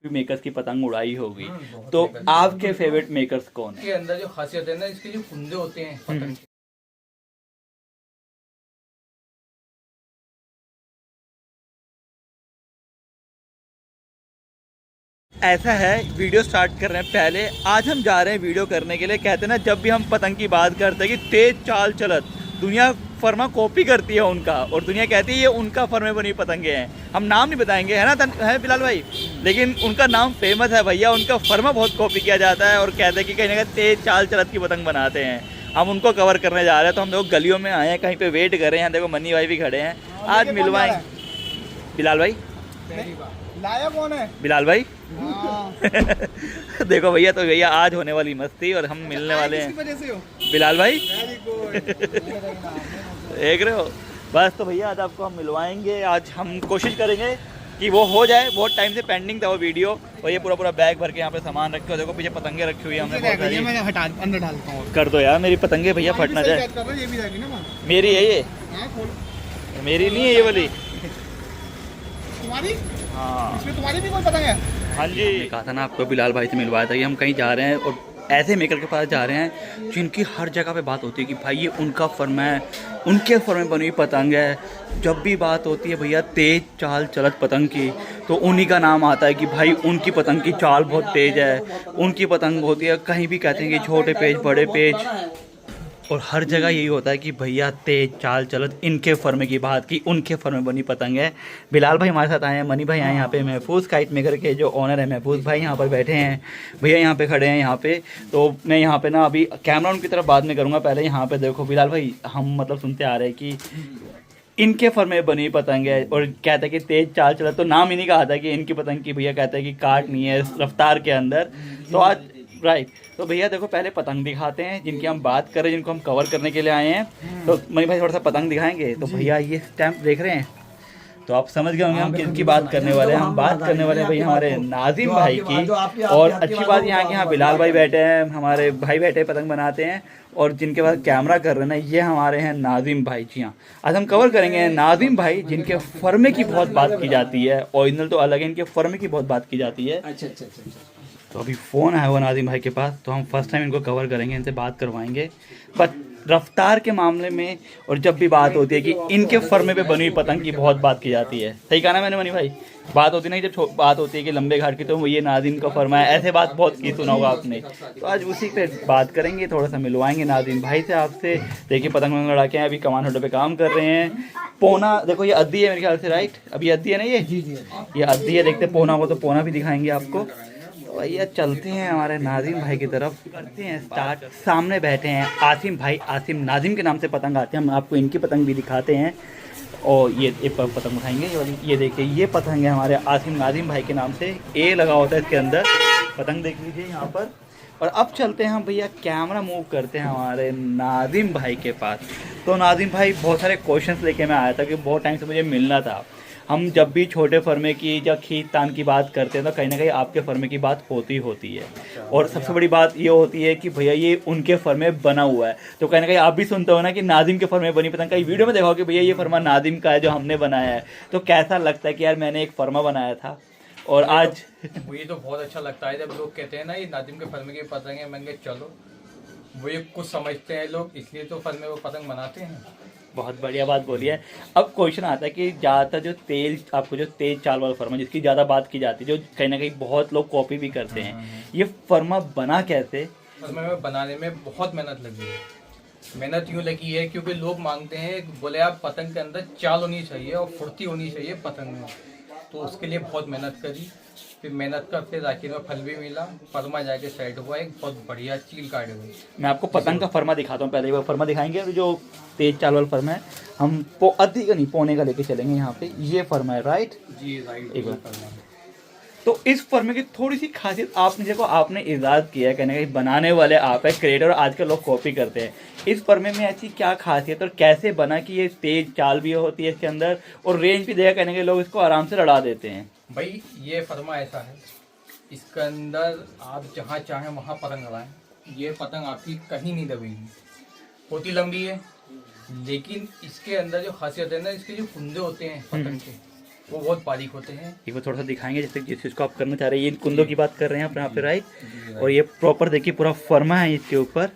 Makers की पतंग उड़ाई होगी। तो मेकर्स आपके फेवरेट मेकर्स कौन है? के अंदर जो खासियत है ना, इसके जो फुंदे होते हैं पतंग के, ऐसा है, वीडियो स्टार्ट कर रहे हैं। पहले आज हम जा रहे हैं वीडियो करने के लिए। कहते हैं ना, जब भी हम पतंग की बात करते हैं कि तेज चाल चलत, दुनिया फर्मा कॉपी करती है उनका, और दुनिया कहती है ये उनका फर्मे बनी पतंगे हैं। हम नाम नहीं बताएंगे, है ना, है बिलाल भाई, लेकिन उनका नाम फेमस है भैया। उनका फर्मा बहुत कॉपी किया जाता है और कहते हैं कि कहीं ना कहीं तेज चाल चलत की पतंग बनाते हैं। हम उनको कवर करने जा रहे हैं। तो हम देखो गलियों में आए हैं, कहीं पे वेट कर रहे हैं। देखो मनी भाई भी खड़े हैं, आज मिलवाएंगे। बिलाल भाई लाया कौन है? बिलाल भाई हाँ। देखो भैया, तो भैया आज होने वाली मस्ती और हम मिलने वाले हैं। वजह से हो? बिलाल भाई वेरी गुड। देख रहे हो, बस तो भैया आज आपको हम मिलवाएंगे। आज हम कोशिश करेंगे कि वो हो जाए। बहुत टाइम से पेंडिंग था वो वीडियो। और ये पूरा बैग भर के यहाँ पे सामान रखे हो। देखो पीछे पतंगे रखी हुई है हमने बहुत सारी। मैं हटा अंदर डालता हूँ। कर दो यार, मेरी पतंगे भैया फट ना जाए। ये भी रहेगी ना? मेरी है ये, हाँ, खोल। मेरी नहीं है ये वाली। तुम्हारी? हाँ इसमें तुम्हारी भी कोई पतंग है? हाँ जी, कहा था ना आपको, बिलाल भाई से मिलवाया था कि हम कहीं जा रहे हैं और ऐसे मेकर के पास जा रहे हैं जिनकी हर जगह पे बात होती है कि भाई ये उनका फर्म है, उनके फर्म में बनी हुई पतंग है। जब भी बात होती है भैया तेज चाल चलत पतंग की, तो उन्हीं का नाम आता है कि भाई उनकी पतंग की चाल बहुत तेज है, उनकी पतंग होती है। कहीं भी कहते हैं कि छोटे पेज बड़े पेज, और हर जगह यही होता है कि भैया तेज चाल चलत इनके फर्मे की बात की, उनके फर्मे बनी पतंग है। बिलाल भाई हमारे साथ आए हैं, मनी भाई आए यहाँ पे, महफूज काइट मेकर के जो ओनर है महफूज भाई यहाँ पर बैठे हैं। भैया यहाँ पे खड़े हैं यहाँ पे। तो मैं यहाँ पे ना अभी कैमरा उनकी तरफ बाद में करूँगा, पहले यहाँ पे देखो बिलाल भाई, हम मतलब सुनते आ रहे हैं कि इनके फर्मे बनी पतंग है और कहते हैं कि तेज चाल चलत। तो नाम इन्हीं का आता है कि इनकी पतंग की। भैया कहते हैं कि काट नहीं है रफ्तार के अंदर। तो आज राइट, तो भैया देखो पहले पतंग दिखाते हैं जिनकी हम बात कर रहे हैं, जिनको हम कवर करने के लिए आए हैं। तो मनी भाई थोड़ा सा पतंग दिखाएंगे। तो भैया ये स्टैंप देख रहे हैं, तो आप समझ गए होंगे हम किसकी बात करने वाले हैं। हम बात करने वाले हैं भैया हमारे नाजिम भाई की। और अच्छी बात यहाँ की, यहाँ बिलाल भाई बैठे हैं, हमारे भाई बैठे पतंग बनाते हैं, और जिनके पास कैमरा कर रहे हैं ना, ये हमारे हैं नाजिम भाई। जी हाँ, आज हम कवर करेंगे नाजिम भाई, जिनके फर्मे की बहुत बात की जाती है। ओरिजिनल तो अलग है, इनके फर्मे की बहुत बात की जाती है। अच्छा। तो अभी फ़ोन आया हुआ नाजिम भाई के पास, तो हम फर्स्ट टाइम इनको कवर करेंगे, इनसे बात करवाएंगे। बट रफ्तार के मामले में और जब भी बात होती है कि इनके फर्मे पे बनी हुई पतंग की बहुत बात की जाती है। सही कहा ना मैंने मनी भाई? बात होती है ना, जब बात होती है कि लंबे घाट की, तो ये नाजिम का फर्मा है, ऐसे बात बहुत की सुना होगा आपने। तो आज उसी पे बात करेंगे, थोड़ा सा मिलवाएंगे नाजिम भाई से आपसे। देखिए पतंग वंग लड़ा के अभी कमान होटल पे काम कर रहे हैं। पोना देखो, ये अद्दी है मेरे ख्याल से, राइट? अभी अद्दी है ना ये? जी, ये अद्दी है। देखते पोना को, तो पोना भी दिखाएंगे आपको। भैया चलते हैं हमारे नाजिम भाई की तरफ, करते हैं स्टार्ट। सामने बैठे हैं आसिम भाई, आसिम नाजिम के नाम से पतंग आते हैं। हम आपको इनकी पतंग भी दिखाते हैं। और ये एक पतंग उठाएंगे, ये वाली, ये देखिए ये पतंग है हमारे आसिम नाजिम भाई के नाम से। ए लगा होता है इसके अंदर, पतंग देख लीजिए यहाँ पर। और अब चलते हैं हम भैया, कैमरा मूव करते हैं हमारे नाजिम भाई के पास। तो नाजिम भाई, बहुत सारे क्वेश्चंस लेके मैं आया था कि बहुत टाइम से मुझे मिलना था। हम जब भी छोटे फर्मे की या खींच तान की बात करते हैं, तो कहीं ना कहीं आपके फर्मे की बात होती है। और सबसे बड़ी बात ये होती है कि भैया ये उनके फर्मे बना हुआ है। तो कहीं ना कहीं आप भी सुनते हो ना कि नाजिम के फर्मे बनी पतंग। कहीं वीडियो में देखो कि भैया ये फर्मा नाजिम का है जो हमने बनाया है। तो कैसा लगता है कि यार मैंने एक फर्मा बनाया था और आज मुझे तो बहुत अच्छा लगता है जब लोग कहते हैं ना ये नाजिम के फर्मे की पतंग है। मैंने कहा चलो, वो ये कुछ समझते हैं लोग, इसलिए तो फर्मे वो पतंग बनाते हैं। बहुत बढ़िया बात बोली है। अब क्वेश्चन आता है कि ज़्यादातर जो तेज चाल वाला फर्मा, जिसकी ज़्यादा बात की जाती है, जो कहीं ना कहीं बहुत लोग कॉपी भी करते हैं, ये फर्मा बना कैसे? फर्मे में बनाने में बहुत मेहनत लगी है। मेहनत यूँ लगी है क्योंकि लोग मांगते हैं, बोले आप पतंग के अंदर चाल होनी चाहिए और फुर्ती होनी चाहिए पतंग में। तो उसके लिए बहुत मेहनत करी, फिर मेहनत का फिर आखिर में फल भी मिला। फर्मा जाके सेट हुआ, एक बहुत बढ़िया चील काट हुई। मैं आपको पतंग का फर्मा दिखाता हूँ। पहले वो फर्मा दिखाएंगे, जो तेज चाल वाला फर्मा है। हम अद्धी का नहीं, पौने का लेके चलेंगे यहाँ पे। ये फर्मा है, राइट? जी राइट। एक बार तो इस फर्मे की थोड़ी सी खासियत आपने देखो, आपने इजाद किया है, कहने का बनाने वाले आप है, क्रिएटर, और आजकल लोग कॉपी करते हैं। इस फर्मे में ऐसी क्या खासियत और कैसे बना कि ये तेज चाल भी होती है इसके अंदर और रेंज भी देगा, कहने के लोग इसको आराम से लड़ा देते हैं? भाई ये फर्मा ऐसा है, इसके अंदर आप जहाँ चाहें वहाँ पतंग लड़ाएं। ये पतंग आपकी कहीं नहीं दबेगी। होती लंबी है, लेकिन इसके अंदर जो खासियत है ना, इसके जो फुंदे होते हैं पतंग के, वो बहुत बारीक होते हैं। एक बार थोड़ा सा दिखाएंगे जैसे जिस चीज़ को आप करना चाह रहे हैं। ये कुंदों की बात कर रहे हैं आप यहाँ पे, राइट। और ये प्रॉपर देखिए पूरा फर्मा है इसके ऊपर।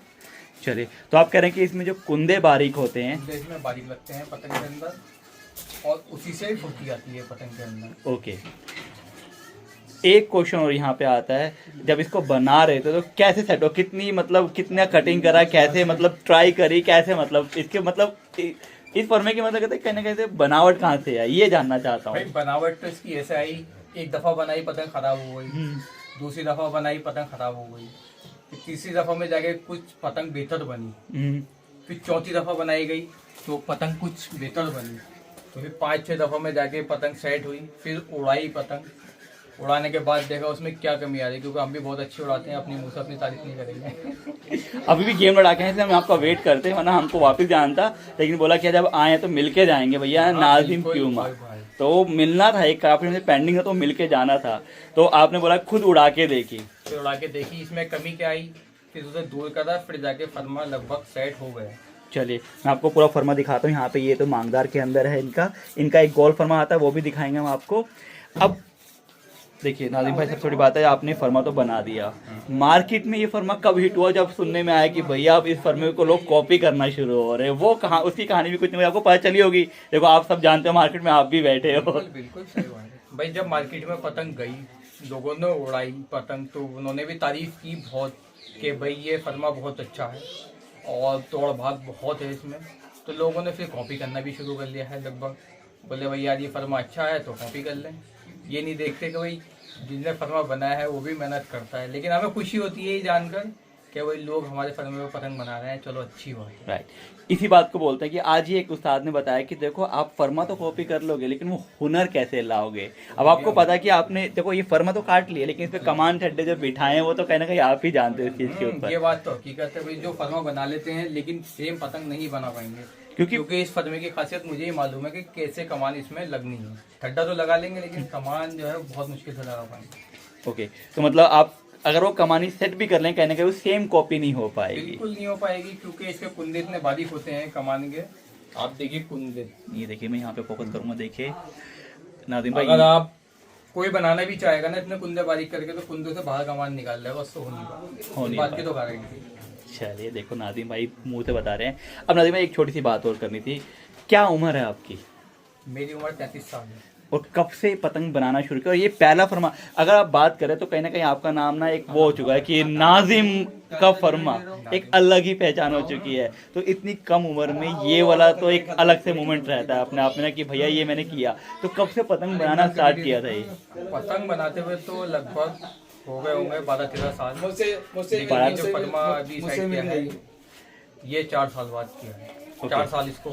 चलिए, तो आप कह रहे हैं कि इसमें जो कुंदे बारीक होते हैं, कुंदे इसमें बारीक लगते हैं पतंग के अंदर, और उसी से ही फुर्ती आती है पतंग के अंदर। ओके। एक क्वेश्चन और यहाँ पे आता है, जब इसको बना रहे थे तो कैसे सेट हो, कितनी मतलब कितना कटिंग करा, कैसे मतलब ट्राई करी, कैसे मतलब इसके मतलब इस फॉर्मे की मतलब कहते हैं कहने कैसे बनावट कहाँ से आई, ये जानना चाहता भाई हूँ। बनावट तो इसकी ऐसे आई, एक दफ़ा बनाई पतंग खराब हो गई, दूसरी दफ़ा बनाई पतंग खराब हो गई, फिर तीसरी दफ़ा में जाके कुछ पतंग बेहतर बनी, फिर चौथी दफ़ा बनाई गई तो पतंग कुछ बेहतर बनी, तो फिर 5-6 दफ़ा में जाके पतंग सेट हुई, फिर उड़ाई पतंग। उड़ाने के बाद देखा उसमें क्या कमी आ रही है, क्योंकि हम भी बहुत अच्छी उड़ाते हैं, अपनी मुँह से अपनी तारीफ नहीं करेंगे। अभी भी गेम लड़ा के हैं, इसलिए हम आपका वेट करते हैं, वरना हमको वापस जाना था, लेकिन बोला कि जब आए तो मिल के जाएंगे भैया, हाँ, नाज़िम बिल्कुल, क्यूमा। भाई। तो मिलना था, एक काफी से पेंडिंग था तो मिल के जाना था। तो आपने बोला खुद उड़ा के देखी। फिर उड़ा के देखी इसमें कमी क्या आई, फिर उसे दूर करा, फिर जाके फरमा लगभग सेट हो गया। चलिए, मैं आपको पूरा फर्मा दिखाता हूँ। यहाँ पे ये तो मांगदार के अंदर है इनका एक गोल फर्मा आता है, वो भी दिखाएंगे हम आपको। अब देखिए नाज़िम भाई, सबसे बड़ी बात है आपने फर्मा तो बना दिया, मार्केट में ये फर्मा कब हिट हुआ, जब सुनने में आया कि भैया अब इस फर्मे को लोग कॉपी करना शुरू हो रहे हैं, वो कहाँ, उसकी कहानी भी कुछ नहीं, आपको पता चली होगी। देखो आप सब जानते हो, मार्केट में आप भी बैठे हो। बिल्कुल बिल्कुल सही बात है भाई। जब मार्केट में पतंग गई, लोगों ने उड़ाई पतंग, तो उन्होंने भी तारीफ की बहुत कि भाई ये फर्मा बहुत अच्छा है और तोड़ भाग बहुत है इसमें, तो लोगों ने फिर कॉपी करना भी शुरू कर लिया है लगभग। बोले भाई यार ये फर्मा अच्छा है तो कॉपी कर लें, ये नहीं देखते कि भाई जिसने फर्मा बनाया है वो भी मेहनत करता है। लेकिन हमें खुशी होती है ये जानकर कि भाई लोग हमारे फर्मे में पतंग बना रहे हैं, चलो अच्छी बात है। राइट, इसी बात को बोलते हैं कि आज ही एक उस्ताद ने बताया कि देखो आप फर्मा तो कॉपी कर लोगे, लेकिन वो हुनर कैसे लाओगे। अब आपको पता है कि आपने देखो ये फर्मा तो काट लिया, लेकिन इस पे कमान ठड्डे जो बिठाए हैं वो तो कहीं ना कहीं आप ही जानते हो इस चीज के ऊपर। ये बात तो हकीकत है भाई, जो फर्मा बना लेते हैं लेकिन सेम पतंग नहीं बना पाएंगे, क्योंकि इस फर्मे की खासियत मुझे ही मालूम है कि कैसे कमान इसमें लगनी है। ठड्डा तो लगा लेंगे लेकिन कमान जो है बहुत मुश्किल से लगा पाएंगे। ओके, तो मतलब आप अगर वो कमानी सेट भी कर लें, कहने का वो सेम कॉपी नहीं हो पाएगी। बिल्कुल नहीं हो पाएगी, क्योंकि इसके कुंदे इतने बारीक होते हैं कमान के। आप देखिए कुंदे, ये देखिए, मैं यहाँ पे फोकस करूंगा, देखिए नाज़िम भाई, अगर आप कोई बनाना भी चाहेगा ना इतने कुंदे बारीक करके, तो कुंदे से बाहर कमान निकाल लेगा, बस तो हो नहीं बात की तो गारंटी। चलिए देखो नाज़िम भाई मुंह से बता रहे हैं। अब नाज़िम भाई एक छोटी सी बात और करनी थी, क्या उम्र है आपकी? मेरी उम्र 33 साल है। और कब से पतंग बनाना शुरू किया? और ये पहला फर्मा अगर आप बात करें तो कहीं ना कहीं आपका नाम ना एक वो हो चुका है कि नाज़िम का फर्मा एक अलग ही पहचान हो चुकी है। तो इतनी कम उम्र में ये वाला तो एक अलग से मोमेंट रहता है अपने आप में ना कि भैया ये मैंने किया। तो कब से पतंग बनाना स्टार्ट किया था ये? पतंग बनाते हुए तो लगभग हो गए होंगे 12-13 साल। मुझसे लेकिन जो फर्मा अभी साइड किया है ये 4 साल बाद किया है। 4 साल इसको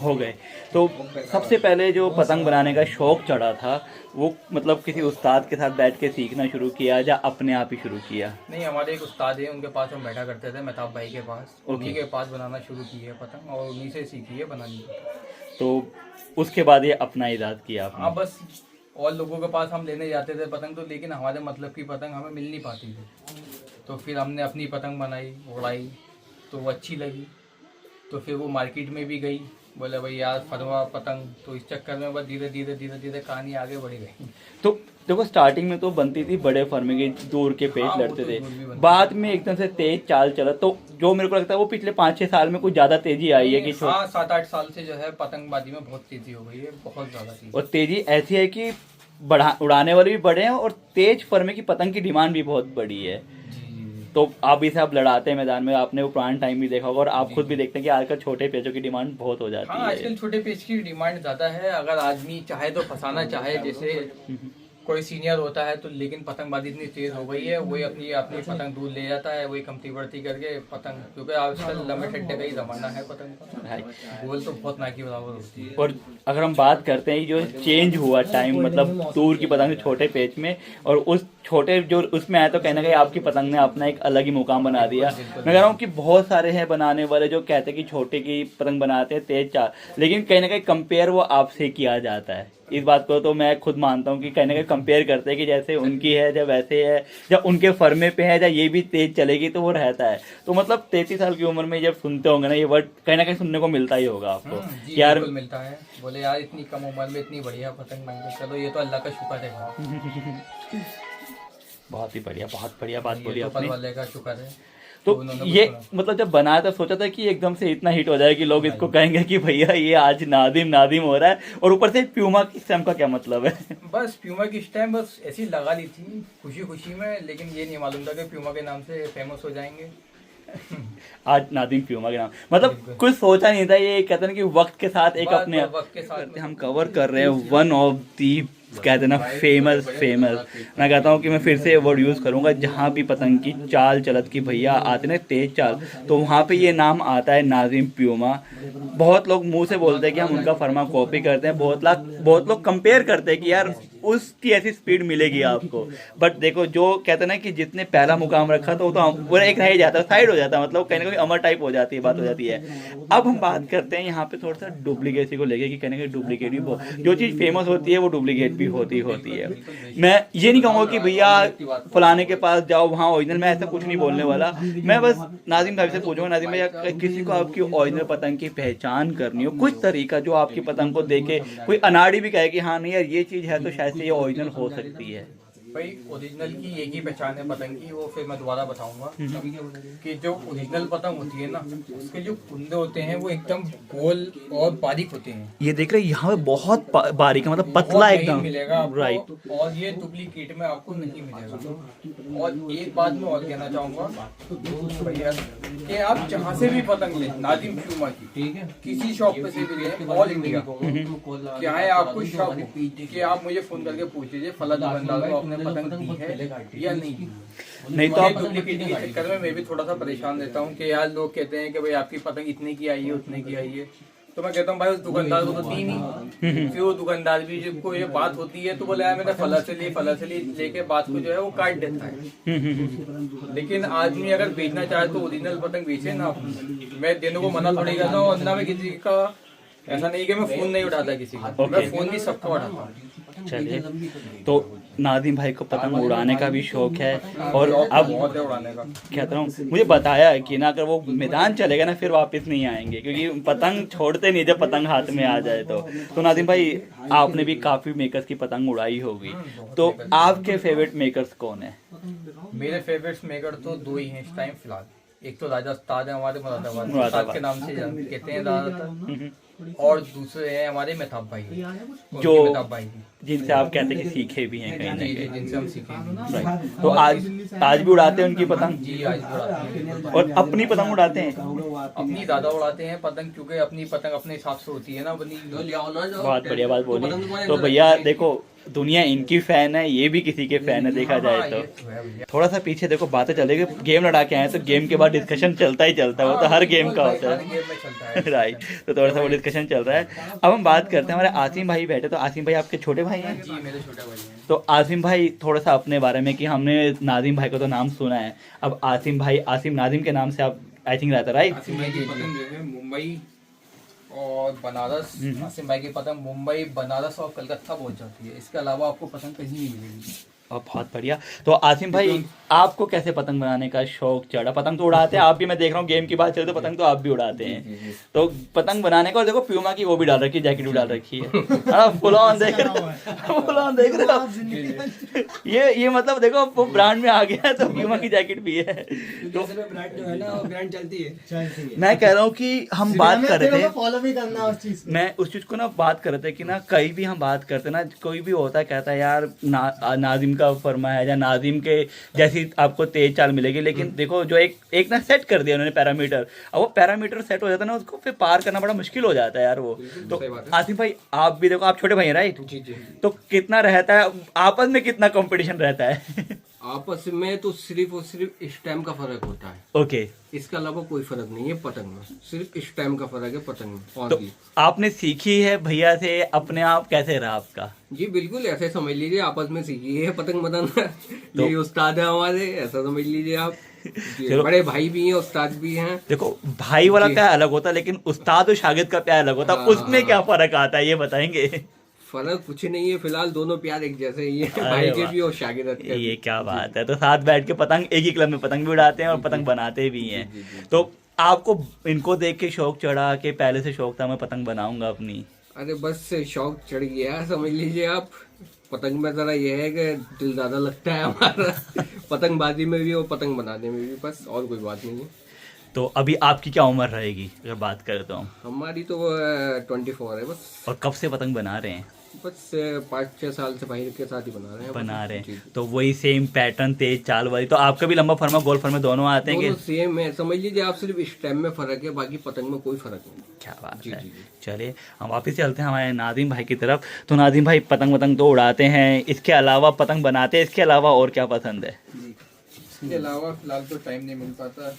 हो गए। तो सबसे पहले जो पतंग बनाने का शौक चढ़ा था वो मतलब किसी उस्ताद के साथ बैठ के सीखना शुरू किया या अपने आप ही शुरू किया? नहीं, हमारे एक उस्ताद है, उनके पास हम बैठा करते थे, मेहताब भाई के पास। उन्हीं के पास बनाना शुरू की है पतंग और उन्हीं से सीखी है बनानी। तो उसके बाद ये अपना ईजाद किया आपने? हाँ, बस और लोगों के पास हम लेने जाते थे पतंग, तो लेकिन हमारे मतलब की पतंग हमें मिल नहीं पाती थी। तो फिर हमने अपनी पतंग बनाई, उड़ाई, तो वो अच्छी लगी। तो फिर वो मार्केट में भी गई, बोले भाई यार फरवा पतंग, तो इस चक्कर में बस धीरे धीरे कहानी आगे बढ़ी गई। तो देखो स्टार्टिंग में तो बनती थी बड़े फर्मे के, दूर के पेच हाँ, लड़ते वो तो थे, दूर भी बनती बाद में एकदम से तेज चाल चला। तो जो मेरे को लगता है वो पिछले 5-6 साल में कुछ ज्यादा तेजी आई है कि हाँ, 7-8 साल से जो है पतंगबाजी में बहुत तेजी हो गई है, बहुत ज्यादा तेजी। और तेजी ऐसी है कि उड़ाने वाले भी बड़े हैं और तेज फर्मे की पतंग की डिमांड भी बहुत बड़ी है। तो आप इसे आप लड़ाते हैं मैदान में, आपने वो पुराना टाइम भी देखा होगा और आप खुद भी देखते हैं कि आजकल छोटे पेचों की डिमांड बहुत हो जाती है। हाँ, आजकल छोटे पेच की डिमांड ज्यादा है। अगर आदमी चाहे तो फंसाना चाहे, जैसे कोई सीनियर होता है, तो लेकिन पतंगबाजी इतनी तेज हो गई है, वही अपनी अपनी पतंग दूर ले जाता है, वही कमती बढ़ती करके पतंग, क्योंकि आजकल लंबे ठड्डे का ही जमाना है पतंग का, गोल तो बहुत ना की बराबर होती है। और अगर हम बात करते हैं जो चेंज हुआ टाइम, मतलब दूर की पतंग से छोटे पेच में, और उस छोटे जो उसमें आया, तो कहीं ना कहीं आपकी पतंग ने अपना एक अलग ही मुकाम बना दिया। मैं कह रहा हूँ कि बहुत सारे हैं बनाने वाले जो कहते हैं कि छोटे की पतंग बनाते हैं तेज चाल, लेकिन कहीं ना कहीं कंपेयर वो आपसे किया जाता है। इस बात को तो मैं खुद मानता हूँ कि कहीं ना कहीं कंपेयर करते हैं कि जैसे उनकी है या वैसे है, या उनके फर्मे पे है या ये भी तेज चलेगी, तो वो रहता है। तो मतलब 33 साल की उम्र में जब सुनते होंगे ना ये वर्ड, कहीं ना कहीं सुनने को मिलता ही होगा आपको जी, यार। बिल्कुल मिलता है। बोले बोले यार इतनी कम उम्र में इतनी बढ़िया पतंग बन गई, चलो ये तो अल्लाह का शुक्र है भाई। बहुत ही बढ़िया, बहुत बढ़िया बात बोली ये तो ऊपर आपने। वाले का शुक्र है। तो उन्होंने ये कुछ मतलब जब बनाया था सोचा था कि एकदम से इतना हिट हो जाए कि लोग इसको कहेंगे कि भैया ये आज नादिम नादिम हो रहा है, और ऊपर से प्यूमा की स्टैम्प का क्या मतलब है? बस प्यूमा की स्टैम्प बस ऐसी लगा ली थी खुशी खुशी में, लेकिन ये नहीं मालूम था कि प्यूमा के नाम से फेमस हो जाएंगे। आज नादिम प्यूमा के नाम, मतलब कुछ सोचा नहीं था। ये कहते हैं ना कि वक्त के साथ एक बस अपने वक्त के साथ हम कवर कर रहे हैं वन ऑफ दी कहते हैं ना फेमस। मैं कहता हूँ कि मैं फिर से ये वर्ड यूज़ करूँगा, जहाँ भी पतंग की चाल चलत की भैया आते ना तेज चाल, तो वहाँ पे ये नाम आता है नाजिम प्यूमा। बहुत लोग मुंह से बोलते हैं कि हम उनका फर्मा कॉपी करते हैं, बहुत लोग कंपेयर करते हैं कि यार उसकी ऐसी स्पीड मिलेगी आपको। बट देखो जो कहते हैं ना कि जितने पहला मुकाम रखा तो वो तो पूरा एक रह ही जाता है, साइड हो जाता है, मतलब कहीं ना कहीं अमर टाइप हो जाती है, बात हो जाती है। अब हम बात करते हैं यहाँ पे थोड़ा सा डुप्लीकेसी को लेके कि कहने का डुप्लीकेट भी जो चीज़ फेमस होती है वो डुप्लीकेट भी होती है। मैं ये नहीं कहूँगा कि भैया फलाने के पास जाओ वहाँ ओरिजिनल, मैं ऐसा कुछ नहीं बोलने वाला। मैं बस नाजिम भाई से पूछूंगा, नाजिम भाई किसी को आपकी ओरिजिनल पतंग की पहचान करनी हो, कुछ तरीका जो आपकी पतंग को देखे कोई अनाड़ी भी कहे कि हाँ नहीं यार ये चीज़ है तो शायद से ये ओरिजिनल हो सकती है। भाई ओरिजिनल की एक ही पहचान है पतंग की, वो फिर मैं दोबारा बताऊंगा कि जो ओरिजिनल पतंग होती है ना उसके जो कुंदे होते हैं वो एकदम गोल और बारीक होते हैं। ये देख रहे हैं यहाँ पे बहुत बारीक है, मतलब पतला बहुत एकदम नहीं मिलेगा आपको, राइट। और ये डुप्लीकेट में आपको नहीं मिलेगा। और एक बात मैं और कहना चाहूंगा भैया कि आप जहाँ से भी पतंग लें नादिम प्यूमा की, ठीक है, किसी शॉप पे से भी लें, ऑल इंडिया क्या है आपको शॉप कि आप मुझे फोन करके पूछ लीजिए फला दुकानदार को आपने पतंग दी है या नहीं दी। नहीं तो आप डुप्लीकेट के चक्कर में मैं भी थोड़ा सा परेशान रहता हूँ कि यार लोग कहते हैं कि भाई आपकी पतंग इतने की आई है उतने की आई है, तो मैं कहता हूँ भाई उस दुकानदार को तो दी नहीं। फिर वो दुकानदार भी जब को ये बात होती है तो बोले यार मैंने फला से ली लेके बात को जो है वो काट देता है। लेकिन आदमी अगर बेचना चाहे तो ओरिजिनल पतंग बेचे ना। मैं देने को मना थोड़ी करता हूँ, और ना मैं किसी का ऐसा नहीं कि मैं फोन नहीं उठाता किसी का, मैं फोन भी सबका उठाता हूँ। चलिए, तो नादिम भाई को पतंग उड़ाने का भी शौक है, और अब बहुत है उड़ाने का। कहता हूँ मुझे बताया है कि ना अगर वो मैदान चलेगा ना फिर वापस नहीं आएंगे, क्योंकि पतंग छोड़ते नहीं जब पतंग हाथ में आ जाए तो नादिम भाई आपने भी काफी मेकर्स की पतंग उड़ाई होगी, तो आपके फेवरेट मेकर्स कौन है? मेरे फेवरेट मेकर तो दो ही हैं इस टाइम फिलहाल। एक तो राजस्थान है हमारे मुरादाबाद मुरादाबाद के नाम से कहते हैं ज्यादातर, और दूसरे हैं हमारे मेहताब भाई, जो मेहताब भाई जिनसे आप कहते हैं कि सीखे भी हैं कहीं ना जी, कहीं, जिनसे हम सीखे हैं। राइट। तो आज भी उड़ाते हैं उनकी पतंग, जी आज उड़ाते हैं। और अपनी पतंग उड़ाते हैं? अपनी दादा उड़ाते हैं पतंग, क्योंकि अपनी पतंग अपने हिसाब से होती है ना बनी। बहुत बढ़िया बात बोली। तो भैया देखो दुनिया इनकी फैन है, ये भी किसी के फैन है देखा जाए तो। थोड़ा सा पीछे देखो बातें चल रही है, गेम लड़ा के आए तो गेम के बाद डिस्कशन चलता ही चलता है, वो तो हर गेम का होता है राइट। तो थोड़ा सा वो डिस्कशन चल रहा है। अब हम बात करते हैं, हमारे आसिम भाई बैठे, तो आसिम भाई आपके छोटे भाई हैं? जी मेरे छोटा भाई हैं। तो आसिम भाई थोड़ा सा अपने बारे में, कि हमने नादिम भाई को तो नाम सुना है, अब आसिम भाई आसिम नादिम के नाम से आप आई थिंक रहता राइट? आसिम भाई की पतंग जो है मुंबई और बनारस, आसिम भाई की पतंग मुंबई बनारस और कलकत्ता पहुंच जाती है, इसके अलावा आपको पतंग कहीं नहीं मिलेगी। और बहुत बढ़िया। तो आसिम भाई आपको कैसे पतंग बनाने का शौक चढ़ा? पतंग तो उड़ाते हैं आप भी, मैं देख रहा हूँ गेम की बात चले तो पतंग तो आप भी उड़ाते हैं, तो पतंग बनाने का, और देखो प्यूमा की वो भी डाल रखी है, जैकेट भी डाल रखी है, फुल ऑन देख रहे हो आप? ये मतलब देखो वो ब्रांड में आ गया है, तो प्यूमा की जैकेट भी है। तो ब्रांड जो है ना वो ब्रांड चलती है। मैं कह रहा हूँ कि हम बात कर रहे थे, फॉलो भी करना उस चीज। मैं उस चीज को ना बात कर रहे थे कि ना कहीं भी हम बात करते ना, कोई भी होता है कहता है यार नाजिम का फरमा है या नाजिम के जैसी आपको तेज चाल मिलेगी, लेकिन देखो जो एक ना सेट कर दिया उन्होंने पैरामीटर, अब वो पैरामीटर सेट हो जाता है ना, उसको फिर पार करना बड़ा मुश्किल हो जाता है यार वो। तो आसिफ भाई आप भी देखो, आप छोटे भाई हैं राइट? जी जी। तो कितना रहता है आपस में, कितना कंपटीशन रहता है? आपस में तो सिर्फ और सिर्फ स्टैम्प का फर्क होता है, ओके। इसके अलावा कोई फर्क नहीं है पतंग में, सिर्फ स्टैम्प का फर्क है पतंग में। और तो भी आपने सीखी है भैया से, अपने आप कैसे रहा आपका? जी बिल्कुल ऐसे समझ लीजिए, आपस में सीखी है पतंग बनाना। ये उस्ताद है हमारे, ऐसा समझ लीजिए आप। चलो। बड़े भाई भी हैं, उस्ताद भी हैं। देखो भाई वाला प्यार अलग होता है, लेकिन उस्ताद और शागिर्द का प्यार अलग होता है, हाँ, उसमें क्या फर्क आता है ये बताएंगे? फर्क कुछ नहीं है, फिलहाल दोनों प्यार एक जैसे ही है, अरे भाई के वाह। भी और शागिर्द के भी। ये क्या बात है। तो साथ बैठ के पतंग, एक ही क्लब में पतंग भी उड़ाते हैं और पतंग बनाते भी हैं। तो आपको इनको देख के शौक चढ़ा कि पहले से शौक था मैं पतंग बनाऊंगा अपनी? अरे बस शौक चढ़ गया समझ लीजिए आप। पतंग में जरा ये है कि दिल ज्यादा लगता है हमारा पतंगबाजी में भी और पतंग बनाने में भी, बस और कोई बात नहीं है। तो अभी आपकी क्या उम्र रहेगी अगर बात करें तो हम? हमारी तो 24 है बस। और कब से पतंग बना रहे हैं? बस 5-6 साल से भाई के साथ ही बना रहे हैं। बना रहे जी, हैं जी। तो वही सेम पैटर्न, तेज चाल वाली। तो आपका भी लंबा फरमा गोल फरमा दोनों आते हैं दोनों कि? सेम है, समझ लीजिए आप, सिर्फ स्टेम में फर्क है, बाकी पतंग में कोई फर्क नहीं। क्या बात जी, है। जी, जी। चलिए हम वापस चलते हैं हमारे नादिम भाई की तरफ। तो नादिम भाई पतंग वतंग तो उड़ाते हैं, इसके अलावा पतंग बनाते हैं, इसके अलावा और क्या पसंद है? इसके अलावा फिलहाल तो टाइम नहीं मिल पाता,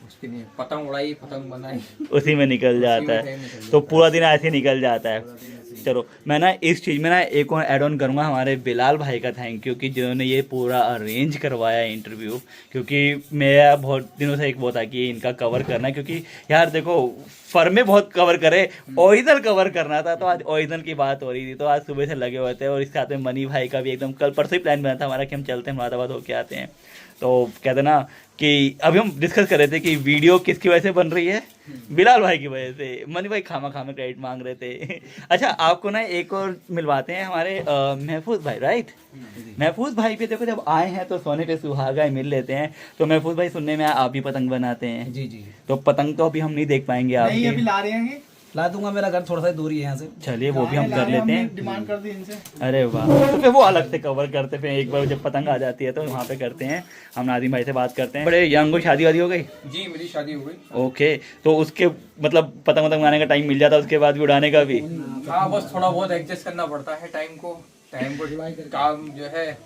उसके लिए पतंग उड़ाई पतंग बनाई उसी में निकल जाता है, तो पूरा दिन ऐसे निकल जाता है। चलो मैं ना इस चीज़ में ना एक और ऐड ऑन करूँगा, हमारे बिलाल भाई का थैंक यू कि जिन्होंने ये पूरा अरेंज करवाया इंटरव्यू, क्योंकि मेरा बहुत दिनों से एक वो था कि इनका कवर करना है, क्योंकि यार देखो फर्मे बहुत कवर करे, ओरिजिनल कवर करना था, तो आज ओरिजिनल की बात हो रही थी, तो आज सुबह से लगे हुए थे। और इसके साथ में मनी भाई का भी एकदम कल परसों ही प्लान बना था हमारा कि हम चलते हैं मुरादाबाद होके आते हैं। तो कहते ना कि अभी हम डिस्कस कर रहे थे कि वीडियो किसकी वजह से बन रही है, बिलाल भाई की वजह से। मनी भाई खामा खामा क्रेडिट मांग रहे थे। अच्छा आपको ना एक और मिलवाते हैं, हमारे महफूज भाई, राइट? महफूज भाई पे देखो जब आए हैं तो सोने पे सुहागा ही मिल लेते हैं। तो महफूज भाई सुनने में आप भी पतंग बनाते हैं? जी जी। तो पतंग तो अभी हम नहीं देख पाएंगे नहीं अभी आपके। ला रहे हैं, ला दूंगा, मेरा घर थोड़ा सा दूर ही है यहाँ से। चलिए वो भी हम कर लेते हैं। डिमांड कर दी इनसे। अरे वाह, तो फिर वो अलग से कवर करते, फिर एक बार जब पतंग आ जाती है तो वहाँ पे करते हैं। हम नादिम भाई से बात करते हैं। बड़े यंग को शादी वादी हो गई? जी मेरी शादी हो गई। ओके, तो उसके मतलब पतंग वतंग बनाने का टाइम मिल जाता है, उसके बाद भी उड़ाने का भी? हाँ बस थोड़ा बहुत एडजस्ट करना पड़ता है टाइम को काम जो है,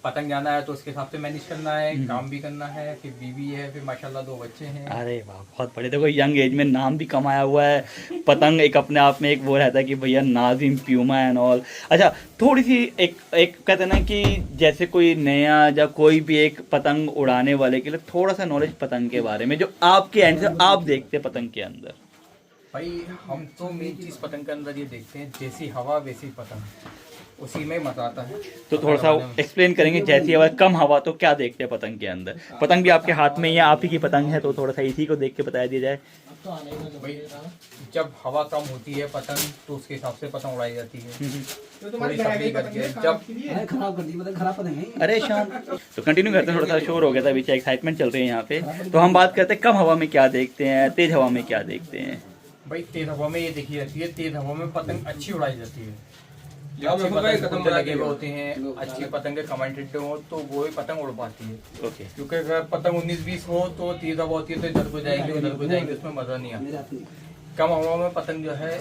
पतंग जाना है तो उसके हिसाब से मैनेज करना है, काम भी करना है, फिर बीवी है, फिर माशाल्लाह 2 बच्चे हैं। अरे वाह बहुत बड़े, देखो यंग एज में नाम भी कमाया हुआ है। पतंग एक अपने आप में एक वो रहता है कि भैया नाजिम, प्यूमा एंड ऑल। अच्छा थोड़ी सी एक कहते हैं ना कि जैसे कोई नया या कोई भी एक पतंग उड़ाने वाले के लिए थोड़ा सा नॉलेज पतंग के बारे में, जो आपके एंड से आप देखते हैं पतंग के अंदर। भाई हम तो मेन चीज़ पतंग के अंदर ये देखते हैं, जैसी हवा वैसी पतंग, उसी में मजा आता है। तो थोड़ा सा एक्सप्लेन करेंगे, जैसी हवा कम हवा तो क्या देखते हैं पतंग के अंदर? पतंग भी आपके हाथ में ही है, आप ही की पतंग है, तो थोड़ा सा इसी को देख के बताया दिया जाए। भाई जब हवा कम होती है पतंग तो उसके हिसाब से पतंग उड़ाई जाती है, थोड़ी सफाई करके। जब खराब कर दी, मतलब खराब पतंग है। अरे शाम तो कंटिन्यू करते हैं, थोड़ा सा शोर हो गया था पीछे, एक्साइटमेंट चल रही है यहाँ पे। तो हम बात करते हैं कम हवा में क्या देखते हैं, तेज हवा में क्या देखते हैं? भाई तेज हवा में ये देखी जाती है, तेज हवा में पतंग अच्छी उड़ाई जाती है। जब अच्छी हम पतंग खत्म खुद बना लगे के हुए होते हैं, अच्छी पतंग के कमांडेड हो तो वो ही पतंग उड़ पाती है। ओके, क्योंकि अगर पतंग 19-20 हो तो तेज हवा होती है तो इधर को जाएंगे उधर को जाएंगे, उसमें मजा नहीं आता। कम हवा में पतंग जो है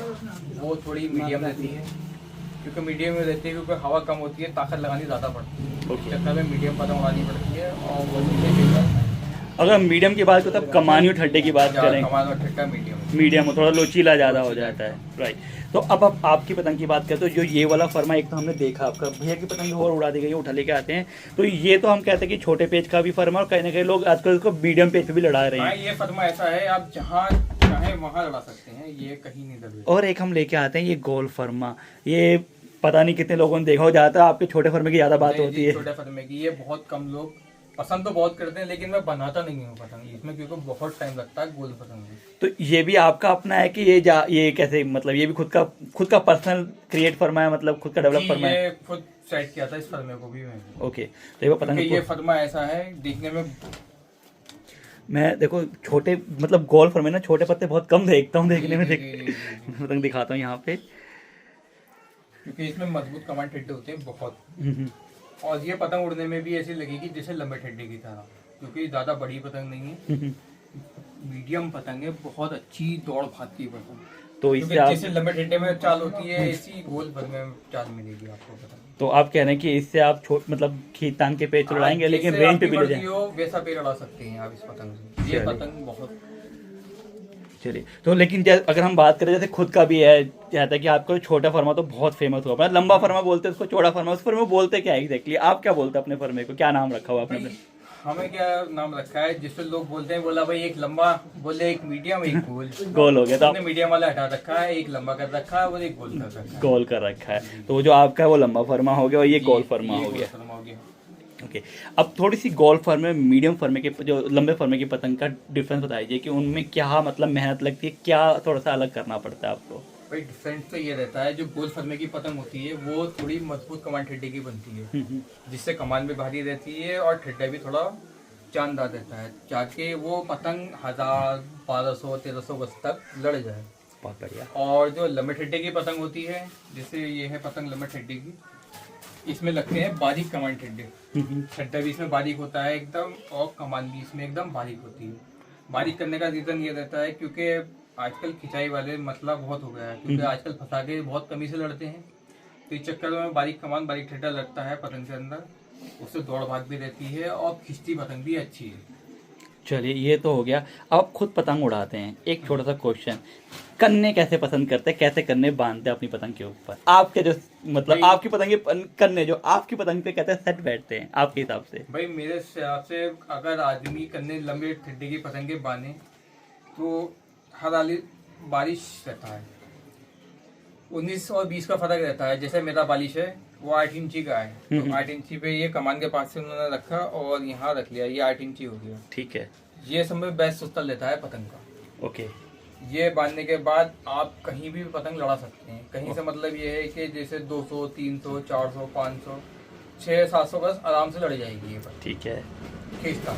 वो थोड़ी मीडियम रहती है, क्योंकि मीडियम में रहती है, क्योंकि हवा कम होती है, ताकत लगानी ज़्यादा पड़ती है। ओके। चक्कर में मीडियम पतंग उड़ानी पड़ती है। और वो अगर मीडियम की बात करें तब कमानी और ठड्डे की बात करें, कमाल और ठट्टा मीडियम। मीडियम थोड़ा लोचीला ज़्यादा हो जाता है, राइट। तो अब आपकी पतंग की बात करें तो जो ये वाला फरमा एक तो हमने देखा, आपका भैया की पतंग और उड़ा दी गई, उठा लेके आते हैं। तो ये तो हम कहते हैं कि छोटे पेज का भी फरमा, और कहीं ना कहीं लोग आजकल इसको मीडियम पेज पे भी लड़ा रहे हाँ हैं। ये फरमा ऐसा है, आप जहाँ चाहे वहाँ लड़ा सकते हैं, ये कहीं नहीं दबेगा। और एक हम लेके आते हैं ये गोल फरमा, ये पता नहीं कितने लोगों ने देखा हो, ज़्यादातर आपके छोटे फर्मे की ज़्यादा बात होती है। छोटे फर्मे की ये बहुत कम लोग पसंद तो बहुत करते हैं, लेकिन मैं बनाता नहीं हूँ पतंग इसमें, क्योंकि बहुत टाइम लगता है गोल पतंग में। तो ये भी आपका अपना है कि ये कैसे, मतलब ये भी खुद का पर्सनल क्रिएट फर्मा है, मतलब खुद का डेवलप फर्मा है? ये खुद सेट किया था इस फर्मे को भी मैंने। ओके, तो ये पतंग ये फर्मा ऐसा है देखने में, मैं देखो छोटे मतलब गोल फर्मे ना छोटे पत्ते बहुत कम देखता हूँ देखने में, पतंग दिखाता हूँ यहाँ पे, क्योंकि इसमें मजबूत कमांड ठेडे होते हैं बहुत। और ये पतंग उड़ने में भी ऐसी लगेगी जैसे लंबे ठेडे की तरह, क्योंकि ज्यादा बड़ी पतंग नहीं है, मीडियम पतंग है, बहुत अच्छी दौड़ भागती है पतंग। तो इससे आप जैसे लंबे ठेडे में चाल होती है, ऐसी गोल फर्मे में चाल मिलेगी आपको पतंग। तो आप कह रहे हैं कि इससे आप मतलब खींच तान के पेच उड़ाएंगे, लेकिन रेंज पे भी ले जाएंगे, वैसा पेड़ उड़ा सकते हैं आप इस पतंग से। ये पतंग बहुत चलिए। तो लेकिन अगर हम बात करें जैसे खुद का भी है, कहता है कि आपको छोटा फर्मा तो बहुत फेमस हुआ, अपना लंबा फर्मा बोलते हैं उसको, चौड़ा फर्मा, उस फर्मे बोलते क्या एग्जैक्टली, आप क्या बोलते हैं अपने फर्मे को, क्या नाम रखा हुआ आपने? हमें क्या नाम रखा है, जिससे लोग बोलते हैं, बोला भाई एक लंबा, बोले एक मीडियम, एक गोल। गोल हो गया, तो आपने मीडियम वाला हटा रखा है, एक लंबा कर रखा है और एक गोल कर रखा है। गोल कर रखा है, तो जो आपका है वो लंबा फर्मा हो गया और ये गोल फर्मा हो गया। ओके, अब थोड़ी सी गोल फर्मे मीडियम फर्मे के जो लंबे फर्मे की पतंग का डिफरेंस बताइए कि उनमें क्या मतलब मेहनत लगती है, क्या थोड़ा सा अलग करना पड़ता है आपको? भाई डिफरेंस तो ये रहता है, जो गोल फरमे की पतंग होती है वो थोड़ी मजबूत कमान ठेडे की बनती है, जिससे कमान भी भारी रहती है और ठेडा भी थोड़ा जानदार रहता है, जाके वो पतंग 1000, 1200, 1300 गज तक लड़ जाए। बहुत बढ़िया। और जो लंबे ठेडे की पतंग होती है, जैसे ये है पतंग लंबे ठेडे की, इसमें लगते हैं बारीक कमान ठेडे, ठेडा भी इसमें बारीक होता है एकदम, और कमान भी इसमें एकदम बारीक होती है। बारीक करने का रीजन ये रहता है क्योंकि आजकल खिंचाई वाले मतलब बहुत हो गया है, क्योंकि आजकल फंसाके बहुत कमी से लड़ते हैं, तो इस चक्कर में बारीक कमान बारीक ठेडा लगता है पतंग के अंदर, उससे दौड़ भाग भी रहती है और खिंचती पतंग भी अच्छी है। चलिए ये तो हो गया। अब आप खुद पतंग उड़ाते हैं, एक छोटा सा क्वेश्चन, कन्ने कैसे पसंद करते हैं, कैसे कन्ने बांधते हैं अपनी पतंग के ऊपर? आपके जो मतलब आपकी पतंग के कन्ने जो आपकी पतंग पे कहते हैं सेट बैठते हैं आपके हिसाब से? भाई मेरे हिसाब से अगर आदमी कन्ने लंबे ठेडे की पतंगे बांधे तो हर आली बारिश रहता है, 19 और 20 का फर्क रहता है। जैसे मेरा बालिश है वो 8 इंची का है, तो 8 इंची पे ये कमान के पास से उन्होंने रखा और यहाँ रख लिया, ये 8 इंची हो गया। ठीक है, ये सब में बेस्ट सुस्तर लेता है पतंग का। ओके। ये बांधने के बाद आप कहीं भी पतंग लड़ा सकते हैं, कहीं से मतलब ये है कि जैसे 200, 300, 400, 500, 600, 700 गज आराम से लड़ जाएगी ये पतंग, ठीक है, खींचता।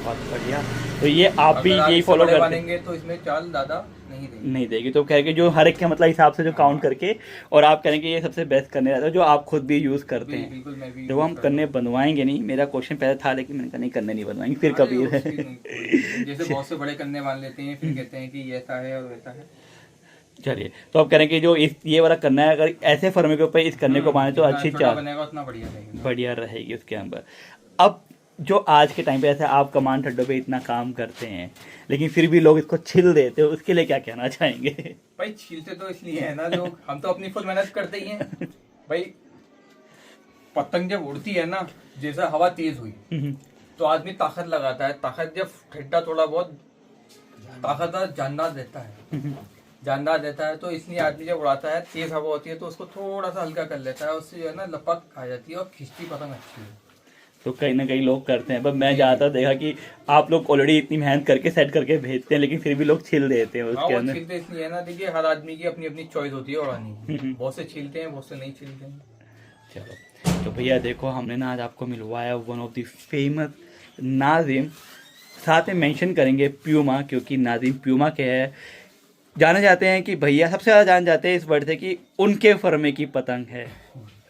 बहुत बढ़िया। तो ये आप भी अगर आप यही इससे फॉलो बड़े करते बांधेंगे तो इसमें चाल ज्यादा नहीं देगी। नहीं देगी, तो कह के जो हर एक के मतलब हिसाब से जो काउंट करके, और आप कहेंगे ये सबसे बेस्ट करने रहता है जो आप खुद भी यूज करते हैं। बिल्कुल मैं भी तो हम करने बनवाएंगे नहीं, मेरा क्वेश्चन पहले था लेकिन मैंने कहा नहीं करने नहीं बनवाएंगे फिर अरे कभी। उसकी नहीं, जैसे बहुत से बड़े करने मान लेते हैं फिर कहते हैं कि ये ऐसा है और वैसा है। चलिए, तो आप कह रहे हैं कि जो इस ये वाला करना है, अगर ऐसे फर्मे के ऊपर इस करने को माने तो जितना अच्छी छोटा चाल बनेगा उतना बढ़िया रहेगा। बढ़िया रहेगी उसके अंदर। अब जो आज के टाइम पे ऐसे आप कमान ठड्डों पे इतना काम करते हैं लेकिन फिर भी लोग इसको छिल देते हो, उसके लिए क्या कहना चाहेंगे? भाई छीलते तो इसलिए है ना लोग, हम तो अपनी फुल मेहनत करते ही हैं। भाई पतंग जब उड़ती है ना, जैसे हवा तेज हुई तो आदमी ताकत लगाता है, ताकत जब ठेडा थोड़ा बहुत ताकतदार जानदार देता है, जानदार देता है, तो इसलिए आदमी जब उड़ाता है तेज हवा होती है तो उसको थोड़ा सा हल्का कर लेता है, उससे जो है ना लपक आ जाती है और खिंचती पतंग अच्छी है। तो कहीं ना कहीं लोग करते हैं, पर मैं ज़्यादातर देखा कि आप लोग ऑलरेडी इतनी मेहनत करके सेट करके भेजते हैं लेकिन फिर भी लोग छिल देते हैं हाँ उसके वो अंदर। छीलते इसलिए है ना, देखिए हर आदमी की अपनी अपनी चॉइस होती है उड़ाने की, बहुत से छीलते हैं बहुत से नहीं छीलते हैं। चलो, तो भैया देखो हमने ना आज आपको मिलवाया वन ऑफ द फेमस नाजिम, साथ में मेंशन करेंगे प्यूमा, क्योंकि नाजिम प्यूमा के है, जाने जाते हैं कि भैया सबसे ज़्यादा जान जाते हैं इस वर्ड से कि उनके फर्मे की पतंग है,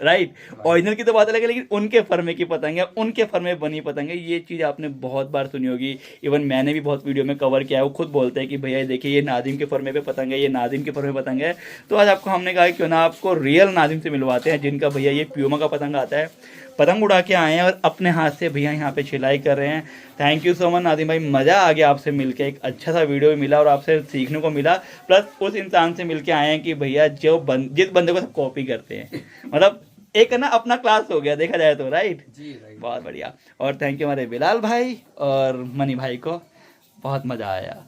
राइट। ओरिजिनल की तो बात अलग है लेकिन उनके फर्मे की पतंग है, उनके फर्मे बनी पतंग है। ये चीज़ आपने बहुत बार सुनी होगी, इवन मैंने भी बहुत वीडियो में कवर किया है। वो खुद बोलते हैं कि भैया देखिए ये नाजिम के फर्मे पे पतंग है, ये नाजिम के फर्मे पतंग है। तो आज आपको हमने कहा क्यों ना आपको रियल नाजिम से मिलवाते हैं, जिनका भैया ये प्यूमा का पतंग आता है, पतंग उड़ा के आए हैं और अपने हाथ से भैया यहाँ पे छिलाई कर रहे हैं। Thank you so much Nadim भाई, मज़ा आ गया आपसे मिलके, एक अच्छा सा वीडियो भी मिला और आपसे सीखने को मिला, प्लस उस इंसान से मिलके आए हैं कि भैया जो जिस बंदे को सब कॉपी करते हैं, मतलब एक ना अपना क्लास हो गया देखा जाए तो, राइट जी राइट, बहुत बढ़िया। और थैंक यू हमारे बिलाल भाई और मनी भाई को, बहुत मज़ा आया।